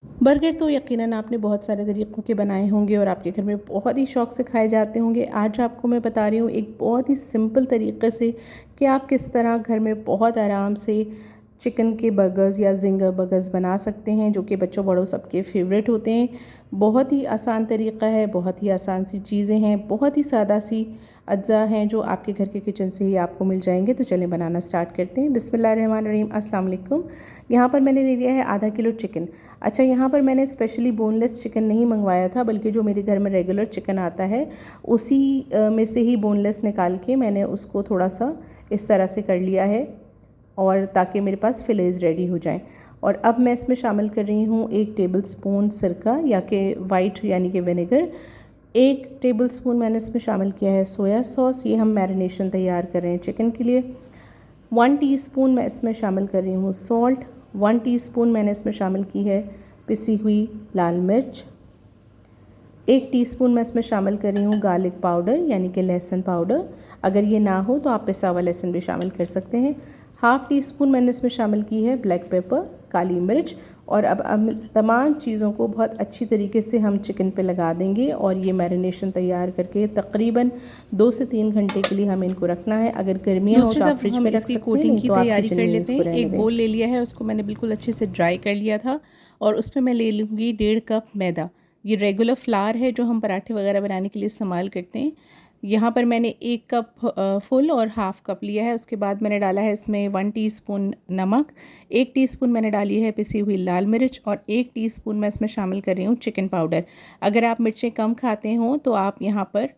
Burger तो यकीनन आपने बहुत सारे तरीक़ों के बनाए होंगे और आपके घर में बहुत ही शौक़ से खाए जाते होंगे। आज आपको मैं बता रही हूँ एक बहुत ही सिंपल तरीक़े से कि आप किस तरह घर में बहुत आराम से चिकन के बर्गर्स या ज़िंगर बर्गर्स बना सकते हैं, जो कि बच्चों बड़ों सबके फ़ेवरेट होते हैं। बहुत ही आसान तरीक़ा है, बहुत ही आसान सी चीज़ें हैं, बहुत ही सादा सी अज्जा हैं जो आपके घर के किचन से ही आपको मिल जाएंगे। तो चलें बनाना स्टार्ट करते हैं। बिस्मिल्लाहिर्रहमानिर्रहीम। अस्सलाम वालेकुम। यहाँ पर मैंने ले लिया है आधा किलो चिकन। अच्छा, यहाँ पर मैंने स्पेशली बोनलेस चिकन नहीं मंगवाया था, बल्कि जो मेरे घर में रेगुलर चिकन आता है उसी में से ही बोनलेस निकाल के मैंने उसको थोड़ा सा इस तरह से कर लिया है, और ताकि मेरे पास फिलेज रेडी हो जाएं। और अब मैं इसमें शामिल कर रही हूँ 1 टेबल स्पून सिरका या कि वाइट यानी कि विनेगर। 1 टेबल स्पून मैंने इसमें शामिल किया है सोया सॉस। ये हम मैरिनेशन तैयार कर रहे हैं चिकन के लिए। 1 टीस्पून मैं इसमें शामिल कर रही हूँ सॉल्ट। 1 टीस्पून मैंने इसमें शामिल की है पिसी हुई लाल मिर्च। 1 टीस्पून मैं इसमें शामिल कर रही हूँ गार्लिक पाउडर यानी कि लहसुन पाउडर। अगर ये ना हो तो आप पिसा हुआ लहसुन भी शामिल कर सकते हैं। हाफ़ टी स्पून मैंने इसमें शामिल की है ब्लैक पेपर, काली मिर्च। और अब तमाम चीज़ों को बहुत अच्छी तरीके से हम चिकन पे लगा देंगे और ये मैरिनेशन तैयार करके तकरीबन 2 से 3 घंटे के लिए हमें इनको रखना है। अगर गर्मियाँ हो तो आप फ्रिज में रख सकते हैं, कोटिंग नहीं की तो आप तैयारी किचन कर में लेते इसको हैं। रहने एक दें। बोल ले लिया है, उसको मैंने बिल्कुल अच्छे से ड्राई कर लिया था और उसमें मैं ले लूँगी 1.5 कप मैदा। ये रेगुलर फ्लार है जो हम पराठे वगैरह बनाने के लिए इस्तेमाल करते हैं। यहाँ पर मैंने 1 कप फुल और हाफ़ कप लिया है। उसके बाद मैंने डाला है इसमें 1 टीस्पून नमक, 1 टीस्पून मैंने डाली है पिसी हुई लाल मिर्च और 1 टीस्पून मैं इसमें शामिल कर रही हूँ चिकन पाउडर। अगर आप मिर्चें कम खाते हो तो आप यहाँ पर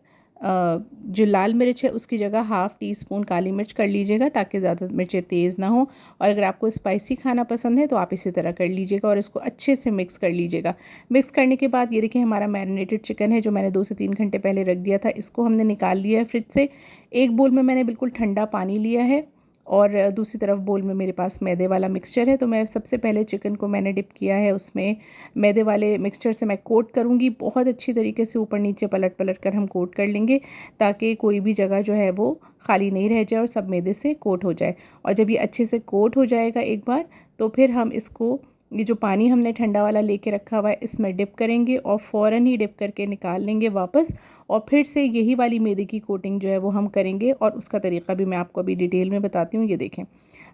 जो लाल मिर्च है उसकी जगह हाफ़ टी स्पून काली मिर्च कर लीजिएगा, ताकि ज़्यादा मिर्चें तेज़ ना हो। और अगर आपको स्पाइसी खाना पसंद है तो आप इसी तरह कर लीजिएगा और इसको अच्छे से मिक्स कर लीजिएगा। मिक्स करने के बाद ये देखिए हमारा मैरिनेटेड चिकन है जो मैंने 2 से 3 घंटे पहले रख दिया था, इसको हमने निकाल लिया है फ्रिज से। एक बोल में मैंने बिल्कुल ठंडा पानी लिया है और दूसरी तरफ बोल में मेरे पास मैदे वाला मिक्सचर है। तो मैं सबसे पहले चिकन को मैंने डिप किया है उसमें मैदे वाले मिक्सचर से मैं कोट करूँगी। बहुत अच्छी तरीके से ऊपर नीचे पलट पलट कर हम कोट कर लेंगे, ताकि कोई भी जगह जो है वो खाली नहीं रह जाए और सब मैदे से कोट हो जाए। और जब ये अच्छे से कोट हो जाएगा एक बार, तो फिर हम इसको ये जो पानी हमने ठंडा वाला लेके रखा हुआ है इसमें डिप करेंगे और फ़ौरन ही डिप करके निकाल लेंगे वापस। और फिर से यही वाली मैदे की कोटिंग जो है वो हम करेंगे और उसका तरीका भी मैं आपको अभी डिटेल में बताती हूँ। ये देखें,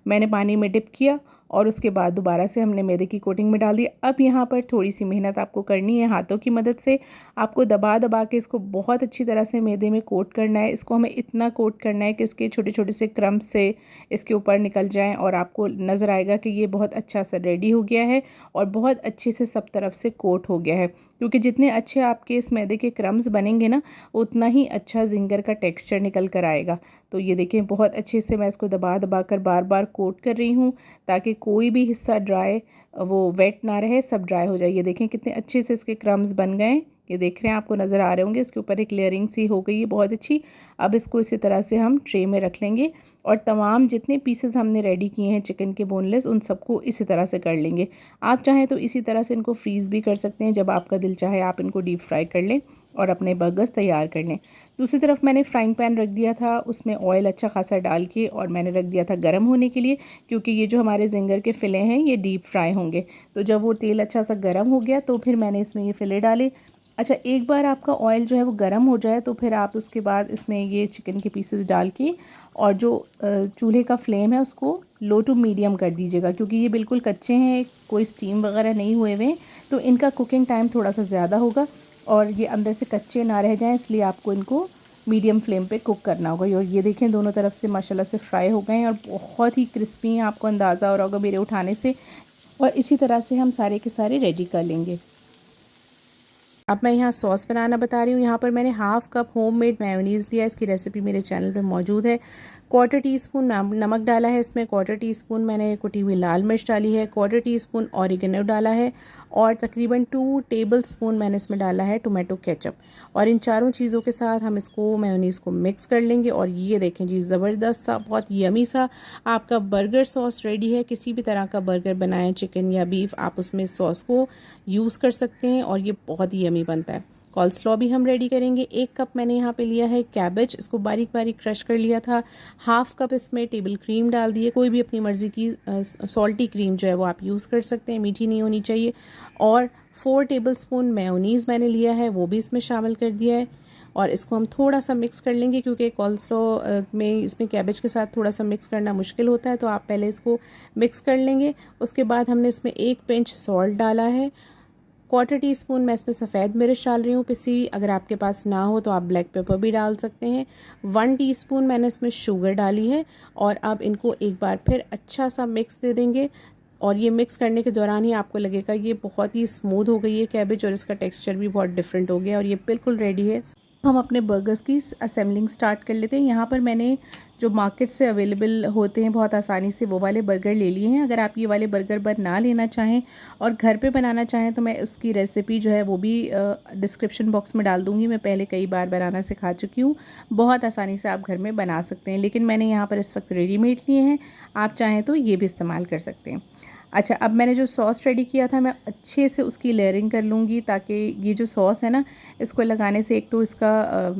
मैंने पानी में डिप किया और उसके बाद दोबारा से हमने मैदे की कोटिंग में डाल दिया। अब यहाँ पर थोड़ी सी मेहनत आपको करनी है, हाथों की मदद से आपको दबा दबा के इसको बहुत अच्छी तरह से मैदे में कोट करना है। इसको हमें इतना कोट करना है कि इसके छोटे छोटे से क्रम्स से इसके ऊपर निकल जाएं और आपको नज़र आएगा कि ये बहुत अच्छा सा रेडी हो गया है और बहुत अच्छे से सब तरफ से कोट हो गया है। क्योंकि जितने अच्छे आपके इस मैदे के क्रम्स बनेंगे ना, उतना ही अच्छा ज़िंगर का टेक्सचर निकल कर आएगा। तो ये देखें, बहुत अच्छे से मैं इसको दबा दबा कर बार बार कोट कर रही हूँ, ताकि कोई भी हिस्सा ड्राई वो वेट ना रहे, सब ड्राई हो जाए। ये देखें कितने अच्छे से इसके क्रम्स बन गए। ये देख रहे हैं, आपको नज़र आ रहे होंगे, इसके ऊपर एक लेयरिंग सी हो गई है बहुत अच्छी। अब इसको इसी तरह से हम ट्रे में रख लेंगे और तमाम जितने पीसेस हमने रेडी किए हैं चिकन के बोनलेस, उन सबको इसी तरह से कर लेंगे। आप चाहें तो इसी तरह से इनको फ्रीज़ भी कर सकते हैं, जब आपका दिल चाहे आप इनको डीप फ्राई कर लें और अपने बर्गर्स तैयार कर लें। दूसरी तरफ मैंने फ्राइंग पैन रख दिया था, उसमें ऑयल अच्छा खासा डाल के और मैंने रख दिया था गर्म होने के लिए, क्योंकि ये जो हमारे ज़िंगर के फ़िले हैं ये डीप फ्राई होंगे। तो जब वो तेल अच्छा सा गर्म हो गया तो फिर मैंने इसमें ये फ़िले डाले। अच्छा, एक बार आपका ऑयल जो है वो गर्म हो जाए तो फिर आप उसके बाद इसमें ये चिकन के पीसेस डाल के और जो चूल्हे का फ्लेम है उसको लो टू मीडियम कर दीजिएगा, क्योंकि ये बिल्कुल कच्चे हैं, कोई स्टीम वगैरह नहीं हुए हुए, तो इनका कुकिंग टाइम थोड़ा सा ज़्यादा होगा और ये अंदर से कच्चे ना रह जाएं, इसलिए आपको इनको मीडियम फ्लेम पे कुक करना होगा। और ये देखें, दोनों तरफ से माशाल्लाह से फ्राई हो गए हैं और बहुत ही क्रिस्पी हैं, आपको अंदाज़ा हो रहा होगा मेरे उठाने से। और इसी तरह से हम सारे के सारे रेडी कर लेंगे। अब मैं यहाँ सॉस बनाना बता रही हूँ। यहाँ पर मैंने हाफ़ कप होममेड मेयोनीज़ लिया, इसकी रेसिपी मेरे चैनल पे मौजूद है। 1/4 टीस्पून नमक डाला है इसमें, 1/4 टीस्पून मैंने कुटी हुई लाल मिर्च डाली है, 1/4 टीस्पून ऑरिगेनो डाला है और तकरीबन 2 टेबलस्पून मैंने इसमें डाला है टोमेटो केचप। और इन चारों चीज़ों के साथ हम इसको मेयोनीज़ को मिक्स कर लेंगे और ये देखें जी, ज़बरदस्त सा, बहुत यमी सा आपका बर्गर सॉस रेडी है। किसी भी तरह का बर्गर बनाएं, चिकन या बीफ, आप उसमें सॉस को यूज़ कर सकते हैं और ये बहुत ही यमी बनता है। कॉल्स्लॉ भी हम रेडी करेंगे। 1 कप मैंने यहाँ पे लिया है कैबेज, इसको बारीक बारीक क्रश कर लिया था। हाफ़ कप इसमें टेबल क्रीम डाल दिए, कोई भी अपनी मर्ज़ी की सॉल्टी क्रीम जो है वो आप यूज़ कर सकते हैं, मीठी नहीं होनी चाहिए। और 4 टेबलस्पून मेयोनीज़ मैंने लिया है, वो भी इसमें शामिल कर दिया है। और इसको हम थोड़ा सा मिक्स कर लेंगे, क्योंकि कॉल्स्लॉ में इसमें कैबेज के साथ थोड़ा सा मिक्स करना मुश्किल होता है, तो आप पहले इसको मिक्स कर लेंगे। उसके बाद हमने इसमें 1 पिंच सॉल्ट डाला है, 1/4 टीस्पून मैं इसमें सफ़ेद मिर्च डाल रही हूँ पिसी हुई, अगर आपके पास ना हो तो आप ब्लैक पेपर भी डाल सकते हैं। 1 टीस्पून मैंने इसमें शुगर डाली है। और अब इनको एक बार फिर अच्छा सा मिक्स दे देंगे। और ये मिक्स करने के दौरान ही आपको लगेगा ये बहुत ही स्मूथ हो गई है कैबेज, और इसका टेक्सचर भी बहुत डिफरेंट हो गया और ये बिल्कुल रेडी है। हम अपने बर्गर्स की असेंबलिंग स्टार्ट कर लेते हैं। यहाँ पर मैंने जो मार्केट से अवेलेबल होते हैं बहुत आसानी से, वो वाले बर्गर ले लिए हैं। अगर आप ये वाले बर्गर बना लेना चाहें और घर पे बनाना चाहें तो मैं उसकी रेसिपी जो है वो भी डिस्क्रिप्शन बॉक्स में डाल दूँगी। मैं पहले कई बार बनाना सिखा चुकी हूँ, बहुत आसानी से आप घर में बना सकते हैं। लेकिन मैंने यहाँ पर इस वक्त रेडीमेड लिए हैं, आप चाहें तो ये भी इस्तेमाल कर सकते हैं। अच्छा, अब मैंने जो सॉस रेडी किया था मैं अच्छे से उसकी लेयरिंग कर लूँगी, ताकि ये जो सॉस है ना, इसको लगाने से एक तो इसका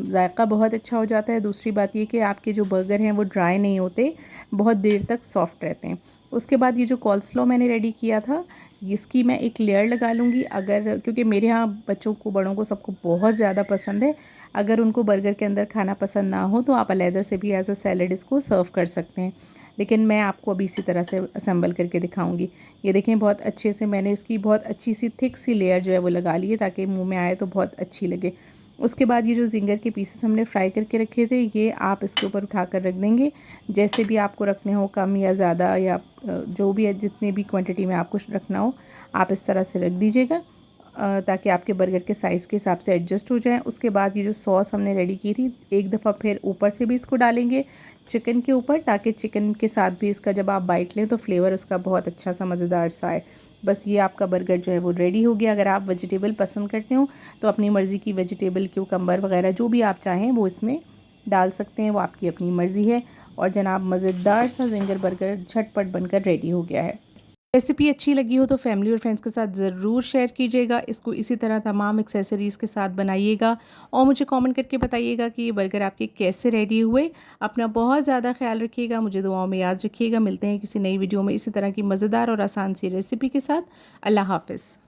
जायका बहुत अच्छा हो जाता है, दूसरी बात ये कि आपके जो बर्गर हैं वो ड्राई नहीं होते, बहुत देर तक सॉफ्ट रहते हैं। उसके बाद ये जो कॉल्स्लॉ मैंने रेडी किया था, इसकी मैं एक लेयर लगा लूँगी। अगर, क्योंकि मेरे यहाँ बच्चों को, बड़ों को, सबको बहुत ज़्यादा पसंद है। अगर उनको बर्गर के अंदर खाना पसंद ना हो तो आप अलहदा से भी एज अ सैलड इसको सर्व कर सकते हैं, लेकिन मैं आपको अभी इसी तरह से असेंबल करके दिखाऊंगी। ये देखें, बहुत अच्छे से मैंने इसकी बहुत अच्छी सी थिक सी लेयर जो है वो लगा ली है, ताकि मुंह में आए तो बहुत अच्छी लगे। उसके बाद ये जो जिंगर के पीसेस हमने फ्राई करके रखे थे, ये आप इसके ऊपर उठा कर रख देंगे। जैसे भी आपको रखने हो, कम या ज़्यादा, या जो भी है, जितनी भी क्वांटिटी में आपको रखना हो आप इस तरह से रख दीजिएगा, ताकि आपके बर्गर के साइज़ के हिसाब से एडजस्ट हो जाए। उसके बाद ये जो सॉस हमने रेडी की थी, एक दफ़ा फिर ऊपर से भी इसको डालेंगे चिकन के ऊपर, ताकि चिकन के साथ भी इसका जब आप बाइट लें तो फ्लेवर उसका बहुत अच्छा सा मज़ेदार सा आए। बस ये आपका बर्गर जो है वो रेडी हो गया। अगर आप वेजिटेबल पसंद करते हो तो अपनी मर्ज़ी की वेजिटेबल, क्यूकम्बर वगैरह जो भी आप चाहें वो इसमें डाल सकते हैं, वो आपकी अपनी मर्ज़ी है। और जनाब, मज़ेदार सा जिंगर बर्गर झटपट बनकर रेडी हो गया है। रेसिपी अच्छी लगी हो तो फैमिली और फ्रेंड्स के साथ ज़रूर शेयर कीजिएगा। इसको इसी तरह तमाम एक्सेसरीज़ के साथ बनाइएगा और मुझे कमेंट करके बताइएगा कि ये बर्गर आपके कैसे रेडी हुए। अपना बहुत ज़्यादा ख्याल रखिएगा, मुझे दुआओं में याद रखिएगा। मिलते हैं किसी नई वीडियो में इसी तरह की मज़ेदार और आसान सी रेसिपी के साथ। अल्लाह हाफ़िज़।